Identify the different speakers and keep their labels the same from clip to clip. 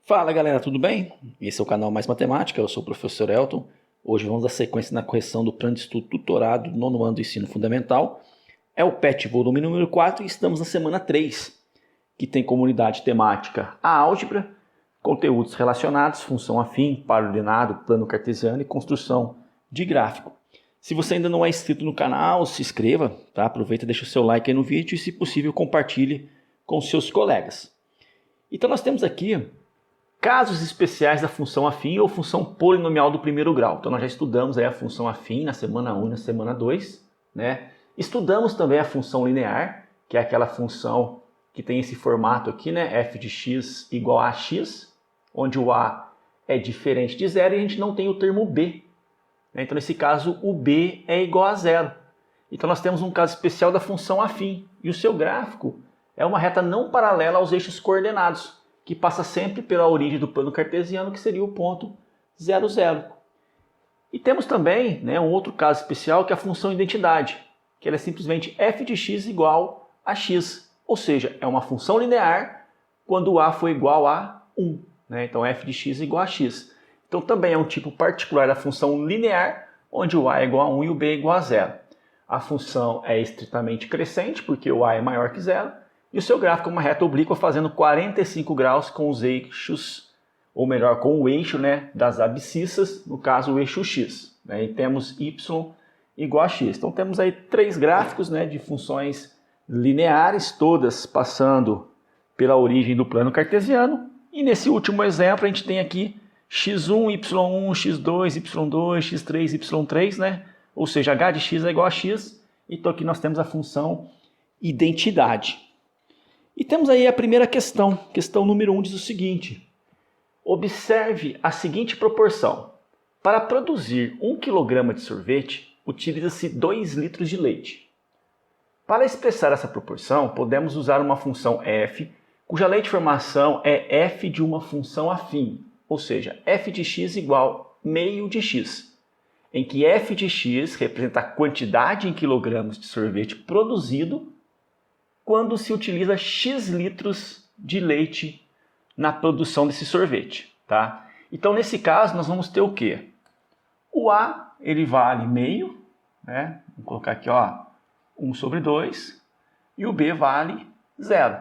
Speaker 1: Fala galera, tudo bem? Esse é o canal Mais Matemática, eu sou o professor Elton. Hoje vamos dar sequência na correção do plano de estudo tutorado do nono ano do ensino fundamental. É o PET volume número 4 e estamos na semana 3, que tem como unidade temática a álgebra, conteúdos relacionados, função afim, par ordenado, plano cartesiano e construção de gráfico. Se você ainda não é inscrito no canal, se inscreva, tá? Aproveita e deixa o seu like aí no vídeo e, se possível, compartilhe com seus colegas. Então nós temos aqui casos especiais da função afim ou função polinomial do primeiro grau. Então nós já estudamos aí a função afim na semana 1 e na semana 2, né? Estudamos também a função linear, que é aquela função que tem esse formato aqui, né? f de x igual a x, onde o a é diferente de zero e a gente não tem o termo b. Então nesse caso o b é igual a zero. Então nós temos um caso especial da função afim e o seu gráfico é uma reta não paralela aos eixos coordenados, que passa sempre pela origem do plano cartesiano, que seria o ponto 0, 0. E temos também, né, um outro caso especial, que é a função identidade, que ela é simplesmente f de x igual a x, ou seja, é uma função linear quando a for igual a 1. Né? Então f de x igual a x. Então também é um tipo particular da função linear, onde o a é igual a 1 e o b é igual a 0. A função é estritamente crescente, porque o a é maior que 0, e o seu gráfico é uma reta oblíqua fazendo 45 graus com os eixos, ou melhor, com o eixo, né, das abscissas, no caso o eixo x. Né, e temos y igual a x. Então temos aí três gráficos, né, de funções lineares, todas passando pela origem do plano cartesiano. E nesse último exemplo a gente tem aqui x1, y1, x2, y2, x3, y3, né? Ou seja, h de x é igual a x. Então aqui nós temos a função identidade. E temos aí a primeira questão. Questão número 1 diz o seguinte: observe a seguinte proporção. Para produzir 1 kg de sorvete, utiliza-se 2 litros de leite. Para expressar essa proporção, podemos usar uma função f, cuja lei de formação é f de uma função afim, ou seja, f de x igual meio de x, em que f de x representa a quantidade em quilogramas de sorvete produzido quando se utiliza x litros de leite na produção desse sorvete. Tá? Então, nesse caso, nós vamos ter o quê? O A ele vale meio, né? Vou colocar aqui, ó, 1 sobre 2, e o B vale 0.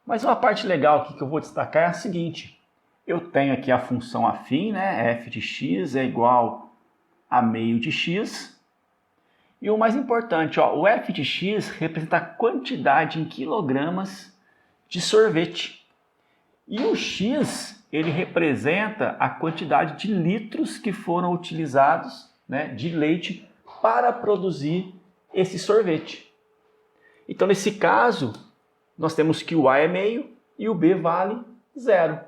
Speaker 1: Mas uma parte legal aqui que eu vou destacar é a seguinte: eu tenho aqui a função afim, né? f de x é igual a meio de x. E o mais importante, ó, o f de x representa a quantidade em quilogramas de sorvete. E o x, ele representa a quantidade de litros que foram utilizados, né, de leite para produzir esse sorvete. Então, nesse caso, nós temos que o a é meio e o b vale 0.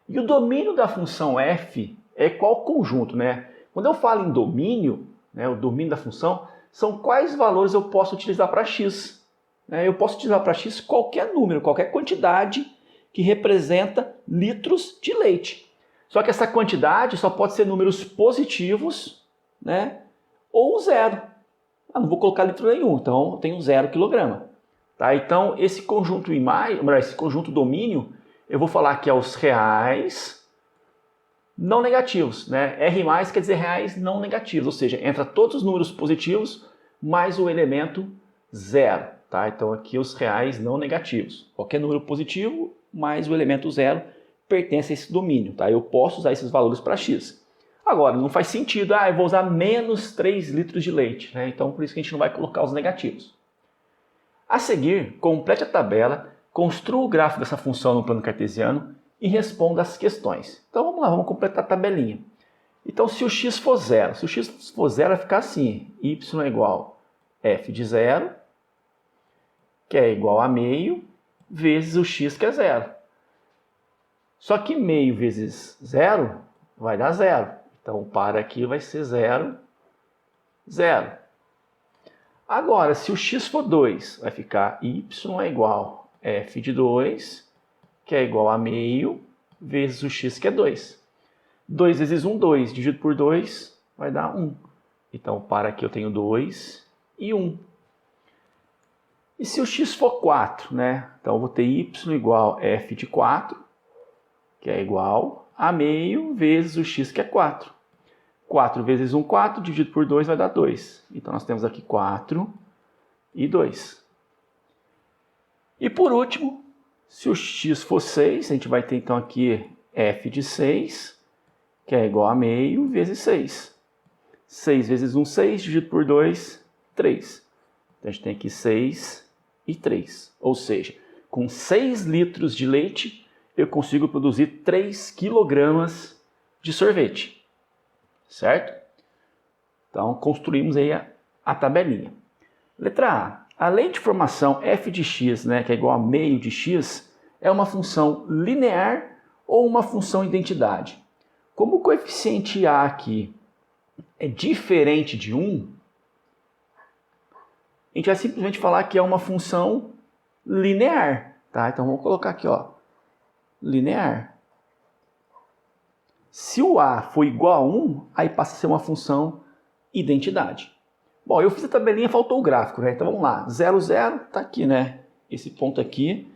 Speaker 1: E o domínio da função f é qual conjunto, né? Quando eu falo em domínio, né, o domínio da função, são quais valores eu posso utilizar para x. Eu posso utilizar para x qualquer número, qualquer quantidade que representa litros de leite. Só que essa quantidade só pode ser números positivos, né, ou 0. Não vou colocar litro nenhum, então eu tenho 0 kg. Tá? Então esse conjunto esse conjunto domínio, eu vou falar que é os reais não negativos, né? R mais quer dizer reais não negativos, ou seja, entra todos os números positivos mais o elemento 0. Tá? Então aqui os reais não negativos. Qualquer número positivo mais o elemento 0 pertence a esse domínio. Tá? Eu posso usar esses valores para x. Agora, não faz sentido, eu vou usar menos 3 litros de leite. Né? Então por isso que a gente não vai colocar os negativos. A seguir, complete a tabela, construa o gráfico dessa função no plano cartesiano e responda as questões. Então vamos lá, vamos completar a tabelinha. Então se o x for 0, vai ficar assim: y é igual a f de 0, que é igual a meio, vezes o x, que é 0. Só que meio vezes 0 vai dar 0. Então para aqui vai ser 0, 0. Agora, se o x for 2, vai ficar y é igual a f de 2, que é igual a meio, vezes o x, que é 2. 2 vezes 1, 2. Dividido por 2, vai dar 1. Então, para aqui eu tenho 2 e 1. E se o x for 4, né? Então, eu vou ter y igual a f de 4, que é igual a meio vezes o x, que é 4. 4 vezes 1, 4, dividido por 2 vai dar 2. Então nós temos aqui 4 e 2. E por último, se o x for 6, a gente vai ter então aqui f de 6, que é igual a meio vezes 6. 6 vezes 1, 6, dividido por 2, 3. Então a gente tem aqui 6 e 3. Ou seja, com 6 litros de leite, eu consigo produzir 3 quilogramas de sorvete. Certo? Então, construímos aí a tabelinha. Letra A. A lei de formação f de x, né, que é igual a meio de x, é uma função linear ou uma função identidade. Como o coeficiente A aqui é diferente de 1, a gente vai simplesmente falar que é uma função linear. Tá? Então, vamos colocar aqui, ó, linear. Se o A for igual a 1, aí passa a ser uma função identidade. Bom, eu fiz a tabelinha, faltou o gráfico, né? Então vamos lá. 0, 0, tá aqui, né? Esse ponto aqui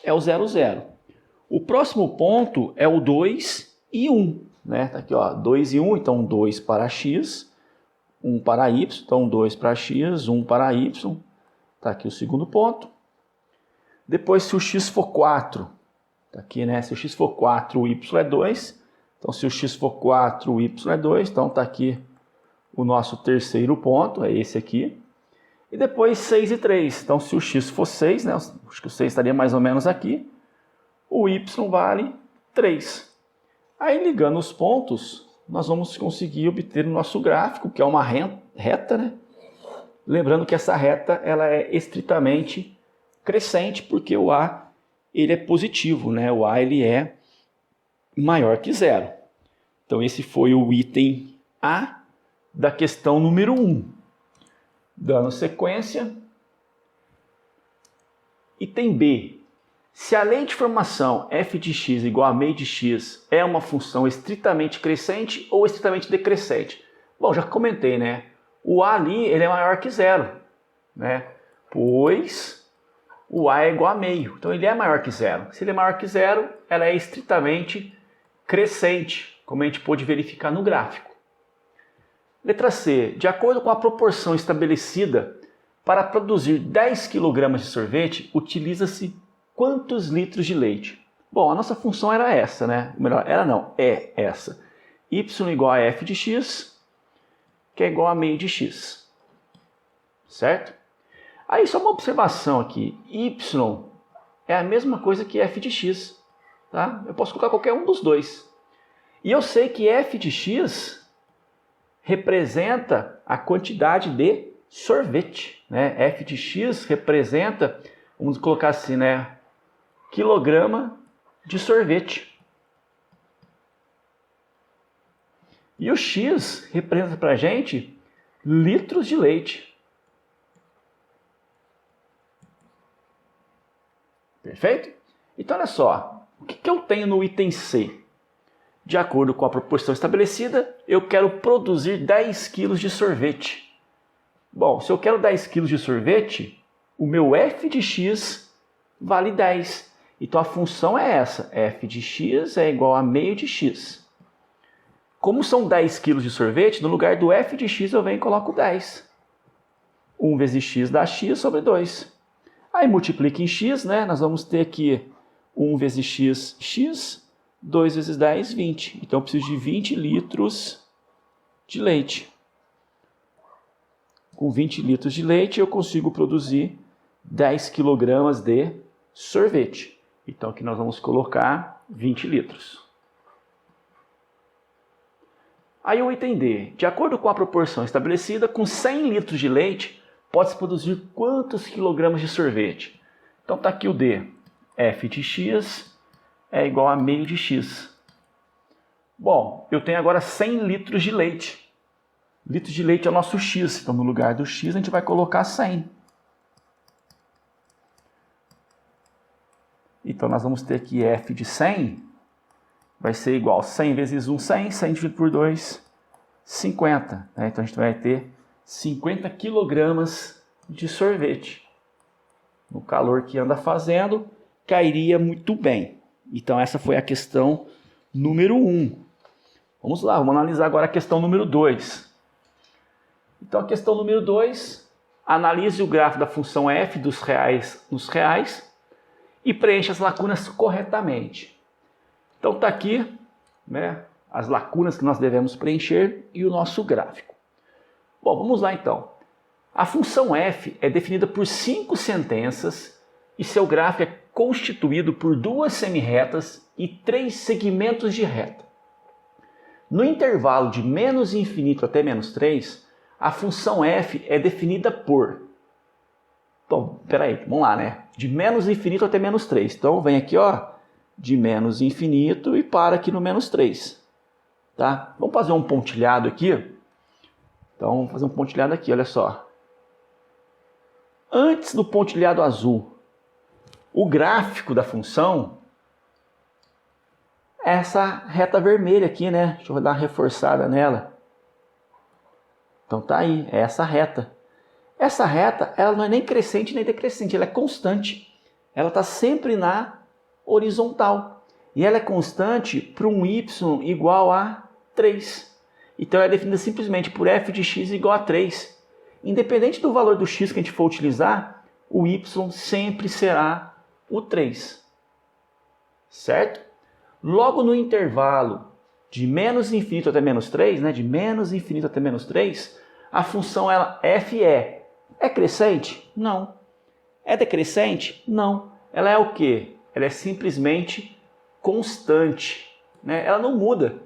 Speaker 1: é o 0, 0. O próximo ponto é o 2 e 1, né? Tá aqui, ó, 2 e 1, então 2 para x, 1 para y, então 2 para x, 1 para y. Tá aqui o segundo ponto. Depois, se o x for 4, tá aqui, né? Se o x for 4, o y é 2. Então, se o x for 4, o y é 2. Então, está aqui o nosso terceiro ponto, é esse aqui. E depois 6 e 3. Então, se o x for 6, né? Acho que o 6 estaria mais ou menos aqui. O y vale 3. Aí, ligando os pontos, nós vamos conseguir obter o nosso gráfico, que é uma reta, né? Lembrando que essa reta ela é estritamente crescente, porque o A ele é positivo, né? O A ele é maior que 0. Então esse foi o item A da questão número 1. Dando sequência, item B. Se a lei de formação f de x igual a meio de x é uma função estritamente crescente ou estritamente decrescente? Bom, já comentei, né? O A ali ele é maior que 0, né? Pois o A é igual a meio, então ele é maior que 0. Se ele é maior que 0, ela é estritamente crescente, como a gente pôde verificar no gráfico. Letra C. De acordo com a proporção estabelecida, para produzir 10 kg de sorvete, utiliza-se quantos litros de leite? Bom, a nossa função era essa, né? Melhor, era não, é essa. Y igual a f de x, que é igual a meio de x. Certo? Aí, só uma observação aqui. Y é a mesma coisa que f de x. Tá? Eu posso colocar qualquer um dos dois. E eu sei que f de x representa a quantidade de sorvete. Né? F de x representa, vamos colocar assim, né? Quilograma de sorvete. E o x representa para a gente litros de leite. Perfeito? Então, olha só. O que eu tenho no item C? De acordo com a proporção estabelecida, eu quero produzir 10 kg de sorvete. Bom, se eu quero 10 kg de sorvete, o meu f de x vale 10. Então, a função é essa. F de x é igual a meio de x. Como são 10 kg de sorvete, no lugar do f de x eu venho e coloco 10. 1 vezes x dá x sobre 2. Aí multiplica em x, né? Nós vamos ter aqui 1 vezes x, x, 2 vezes 10, 20. Então eu preciso de 20 litros de leite. Com 20 litros de leite eu consigo produzir 10 kg de sorvete. Então aqui nós vamos colocar 20 litros. Aí o item D. De acordo com a proporção estabelecida, com 100 litros de leite, pode-se produzir quantos quilogramas de sorvete? Então está aqui o D. F de x é igual a meio de x. Bom, eu tenho agora 100 litros de leite. Litros de leite é o nosso x. Então no lugar do x a gente vai colocar 100. Então nós vamos ter aqui F de 100 vai ser igual a 100 vezes 1, 100. 100 dividido por 2, 50. Né? Então a gente vai ter 50 quilogramas de sorvete. No calor que anda fazendo, cairia muito bem. Então essa foi a questão número 1. Vamos lá, vamos analisar agora a questão número 2. Então a questão número 2, analise o gráfico da função f dos reais nos reais e preencha as lacunas corretamente. Então está aqui, né, as lacunas que nós devemos preencher e o nosso gráfico. Bom, vamos lá então. A função f é definida por 5 sentenças e seu gráfico é constituído por 2 semirretas e 3 segmentos de reta. No intervalo de menos infinito até menos 3, a função f é definida por... Então, peraí, vamos lá, né? De menos infinito até menos 3. Então, vem aqui, ó, de menos infinito e para aqui no menos 3. Tá? Vamos fazer um pontilhado aqui. Então, vamos fazer um pontilhado aqui, olha só. Antes do pontilhado azul, o gráfico da função é essa reta vermelha aqui, né? Deixa eu dar uma reforçada nela. Então tá aí, é essa reta. Essa reta, ela não é nem crescente nem decrescente, ela é constante. Ela está sempre na horizontal. E ela é constante para um y igual a 3. Então ela é definida simplesmente por f de x igual a 3. Independente do valor do x que a gente for utilizar, o y sempre será o 3. Certo? Logo no intervalo de menos infinito até menos 3, né, de menos infinito até menos 3, a função f é crescente? Não. É decrescente? Não. Ela é o quê? Ela é simplesmente constante, né? Ela não muda.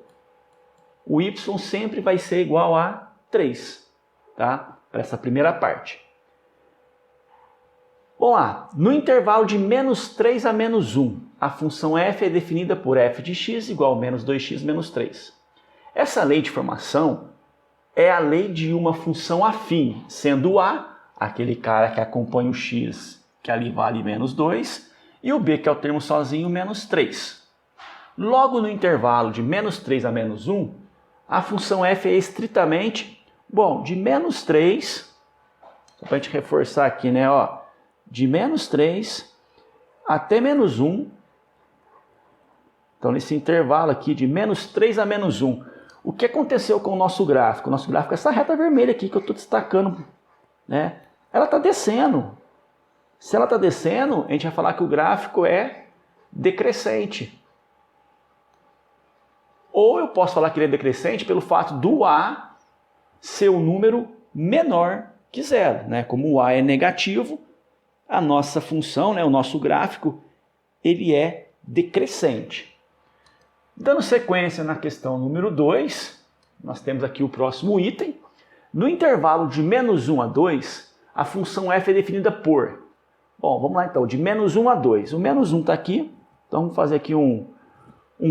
Speaker 1: O y sempre vai ser igual a 3, tá? Para essa primeira parte. Vamos lá. No intervalo de menos 3 a menos 1, a função f é definida por f de x igual a menos 2x menos 3. Essa lei de formação é a lei de uma função afim, sendo o a aquele cara que acompanha o x, que ali vale menos 2, e o b, que é o termo sozinho, menos 3. Logo no intervalo de menos 3 a menos 1, a função f é estritamente, bom, de menos 3, só para a gente reforçar aqui, né, ó, de menos 3 até menos 1. Então, nesse intervalo aqui de menos 3 a menos 1, o que aconteceu com o nosso gráfico? O nosso gráfico é essa reta vermelha aqui que eu estou destacando, né? Ela está descendo. Se ela está descendo, a gente vai falar que o gráfico é decrescente. Ou eu posso falar que ele é decrescente pelo fato do a ser um número menor que 0, né? Como o a é negativo, a nossa função, né, o nosso gráfico, ele é decrescente. Dando sequência na questão número 2, nós temos aqui o próximo item. No intervalo de menos 1 a 2, a função f é definida por... Bom, vamos lá então, de menos 1 a 2. O menos 1 está aqui, então vamos fazer aqui um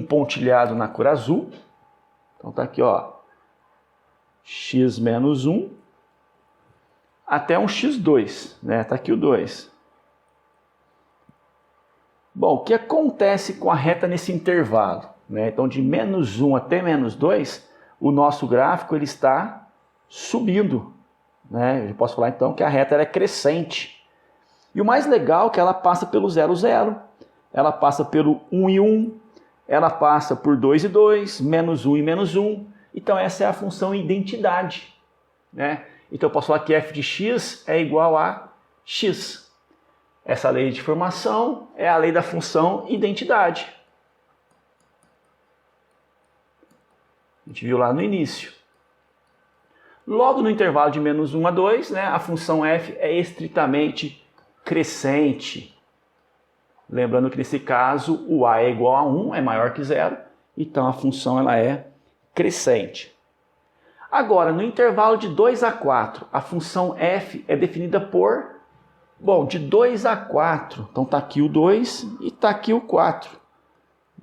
Speaker 1: pontilhado na cor azul. Então está aqui, ó, x menos 1 até um x2, né? Está aqui o 2. Bom, o que acontece com a reta nesse intervalo? Né? Então, de menos 1 até menos 2, o nosso gráfico ele está subindo. Né? Eu posso falar então que a reta ela é crescente. E o mais legal é que ela passa pelo 0, 0, ela passa pelo 1 e 1, ela passa por 2 e 2, menos 1 e menos 1. Então, essa é a função identidade. Né? Então, eu posso falar que f de x é igual a x. Essa lei de formação é a lei da função identidade. A gente viu lá no início. Logo no intervalo de menos 1 a 2, né, a função f é estritamente crescente. Lembrando que nesse caso o a é igual a 1, é maior que 0, então a função ela é crescente. Agora, no intervalo de 2 a 4, a função f é definida por, bom, de 2 a 4, então está aqui o 2 e está aqui o 4.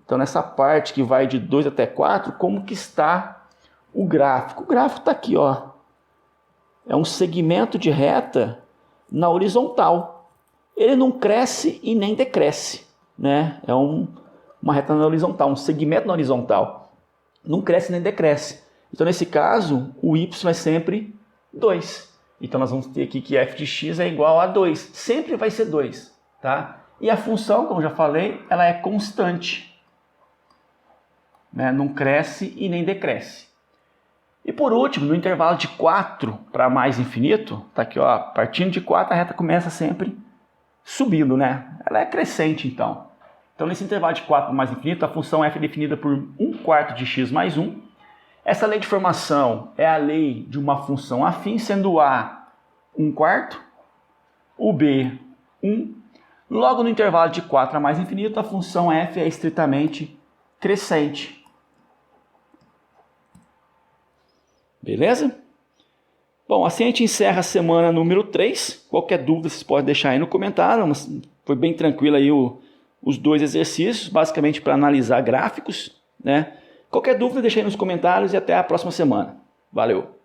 Speaker 1: Então, nessa parte que vai de 2 até 4, como que está o gráfico? O gráfico está aqui, ó. É um segmento de reta na horizontal. Ele não cresce e nem decresce, né? É uma reta na horizontal, um segmento na horizontal. Não cresce nem decresce. Então, nesse caso, o y é sempre 2. Então, nós vamos ter aqui que f de x é igual a 2. Sempre vai ser 2, tá? E a função, como eu já falei, ela é constante, né? Não cresce e nem decresce. E por último, no intervalo de 4 para mais infinito, tá aqui, ó, partindo de 4, a reta começa sempre subindo, né? Ela é crescente, então. Então, nesse intervalo de 4 para mais infinito, a função f é definida por 1/4 de x mais 1. Essa lei de formação é a lei de uma função afim, sendo o a 1/4, o b 1. Logo, no intervalo de 4 a mais infinito, a função f é estritamente crescente. Beleza? Bom, assim a gente encerra a semana número 3. Qualquer dúvida vocês podem deixar aí no comentário. Foi bem tranquilo aí os 2 exercícios, basicamente para analisar gráficos, né? Qualquer dúvida deixa aí nos comentários e até a próxima semana. Valeu!